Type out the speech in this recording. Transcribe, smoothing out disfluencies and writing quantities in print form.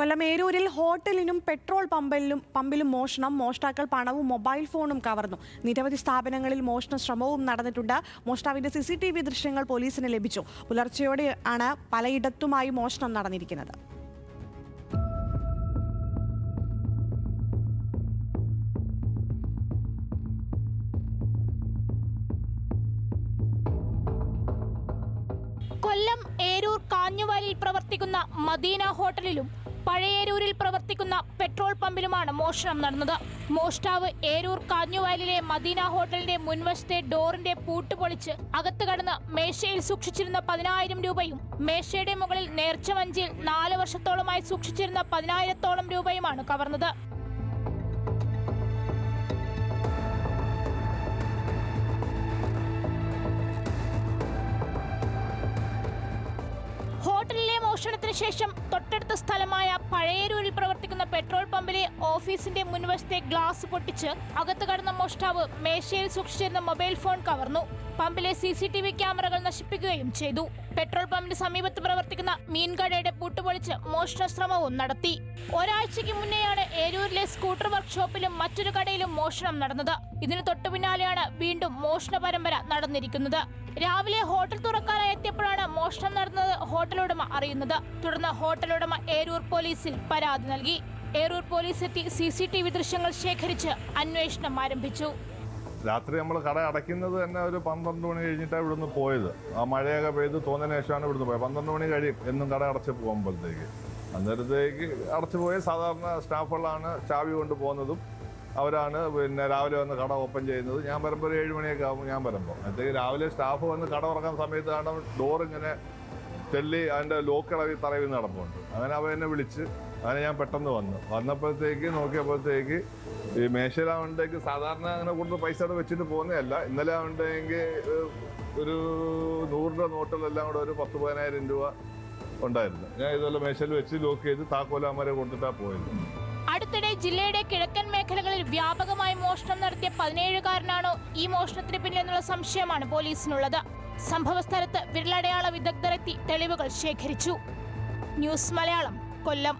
കൊല്ലം ഏരൂരിൽ ഹോട്ടലിനും petrol പമ്പിലും മോഷണം. മോഷ്ടാക്കൾ പണവും mobile ഫോണും കവർന്നു. നിരവധി സ്ഥാപനങ്ങളിൽ മോഷണ ശ്രമവും നടന്നിട്ടുണ്ട്. മോഷ്ടാവിന്റെ CCTV ദൃശ്യങ്ങൾ പോലീസിന് ലഭിച്ചു. പുലർച്ചെയോടെയാണ് പലയിടത്തുമായി മോഷണം നടന്നിരിക്കുന്നത്. കൊല്ലം ഏരൂർ കാഞ്ഞുവാലിൽ പ്രവർത്തിക്കുന്ന മദീന ഹോട്ടലിലും പഴയേരൂരിൽ പ്രവർത്തിക്കുന്ന പെട്രോൾ പമ്പിലുമാണ് മോഷണം നടന്നത്. മോഷ്ടാവ് ഏരൂർ കാഞ്ഞുവാലിലെ മദീന ഹോട്ടലിന്റെ മുൻവശത്തെ ഡോറിന്റെ പൂട്ട് പൊളിച്ച് അകത്ത് കടന്ന് മേശയിൽ സൂക്ഷിച്ചിരുന്ന 10,000 രൂപയും മേശയുടെ മുകളിൽ നേർച്ച വഞ്ചിയിൽ 4 വർഷത്തോളമായി സൂക്ഷിച്ചിരുന്ന 10,000-ഓളം രൂപയുമാണ് കവർന്നത്. ഹോട്ടലിലെ മോഷണത്തിന് ശേഷം തൊട്ടടുത്ത സ്ഥലമായ പഴയേരൂരിൽ പ്രവർത്തിക്കുന്ന പെട്രോൾ പമ്പിലെ ഓഫീസിന്റെ മുൻവശത്തെ ഗ്ലാസ് പൊട്ടിച്ച് അകത്ത് കടന്ന മോഷ്ടാവ് മേശയിൽ സൂക്ഷിച്ചിരുന്ന മൊബൈൽ ഫോൺ കവർന്നു. പമ്പിലെ CCTV ക്യാമറകൾ നശിപ്പിക്കുകയും ചെയ്തു. പെട്രോൾ പമ്പിന് സമീപത്ത് പ്രവർത്തിക്കുന്ന മീൻകടയുടെ പൂട്ടുപൊളിച്ച് മോഷണ ശ്രമവും നടത്തി. ഒരാഴ്ചയ്ക്ക് മുന്നെയാണ് ഏരൂരിലെ സ്കൂട്ടർ വർക്ക്ഷോപ്പിലും മറ്റൊരു കടയിലും മോഷണം നടന്നത്. ഇതിനു തൊട്ടുപിന്നാലെയാണ് വീണ്ടും മോഷണ പരമ്പര നടന്നിരിക്കുന്നത്. രാവിലെ ഹോട്ടൽ തുറക്കാനായി എത്തിയപ്പോഴാണ് മോഷണം നടന്നത് ഹോട്ടൽ ഉടമ അറിയുന്നത്. തുടർന്ന് ഹോട്ടൽ ഉടമ ഏരൂർ പോലീസിൽ പരാതി നൽകി. ഏരൂർ പോലീസ് എത്തി CCTV ദൃശ്യങ്ങൾ ശേഖരിച്ച് അന്വേഷണം ആരംഭിച്ചു. രാത്രി നമ്മൾ കട അടയ്ക്കുന്നത് തന്നെ ഒരു 12 മണി കഴിഞ്ഞിട്ടാണ് ഇവിടുന്ന് പോയത്. ആ മഴയൊക്കെ പെയ്ത് തോന്നിയതിനു ശേഷമാണ് ഇവിടുന്ന് പോയത്. 12 മണി കഴിയും എന്നും കട അടച്ച് പോകുമ്പോഴത്തേക്ക്. അന്നേരത്തേക്ക് അടച്ചു പോയ സാധാരണ സ്റ്റാഫുകളാണ് ചാവി കൊണ്ട് പോകുന്നതും അവരാണ് പിന്നെ രാവിലെ വന്ന് കട ഓപ്പൺ ചെയ്യുന്നത്. ഞാൻ വരുമ്പോൾ ഒരു 7 മണിയൊക്കെ ആകുമ്പോൾ ഞാൻ വരുമ്പോൾ അപ്പോഴത്തേക്ക് രാവിലെ സ്റ്റാഫ് വന്ന് കട തുറക്കാൻ സമയത്ത് കാണാൻ ഡോർ ഇങ്ങനെ തെള്ളി അതിൻ്റെ ലോക്കിളവി തറവിൽ നടപ്പുണ്ട്. അങ്ങനെ അവ എന്നെ വിളിച്ച് അങ്ങനെ ഞാൻ പെട്ടെന്ന് വന്നപ്പോഴത്തേക്ക് നോക്കിയപ്പോഴത്തേക്ക് ഈ മേശയിലാവുമ്പോഴത്തേക്ക് സാധാരണ അങ്ങനെ കൂടുതൽ പൈസ അവിടെ വെച്ചിട്ട് പോകുന്നതല്ല. ഇന്നലെ ആവുമ്പോഴത്തേക്ക് ഒരു 100 രൂപ നോട്ടിലെല്ലാം കൂടെ ഒരു 10-15,000 രൂപ ഉണ്ടായിരുന്നു. ഞാൻ ഇതുപോലെ മേശയിൽ വെച്ച് ലോക്ക് ചെയ്ത് താക്കോലാമരെ കൊടുത്തിട്ടാണ് പോയത്. അടുത്തിടെ ജില്ലയുടെ കിഴക്കൻ മേഖലകളിൽ വ്യാപകമായി മോഷണം നടത്തിയ 17-കാരനാണോ ഈ മോഷണത്തിന് പിന്നിലെന്നുള്ള സംശയമാണ് പോലീസിനുള്ളത്. സംഭവസ്ഥലത്ത് വിരലടയാള വിദഗ്ധരെത്തി തെളിവുകൾ ശേഖരിച്ചു. ന്യൂസ് മലയാളം, കൊല്ലം.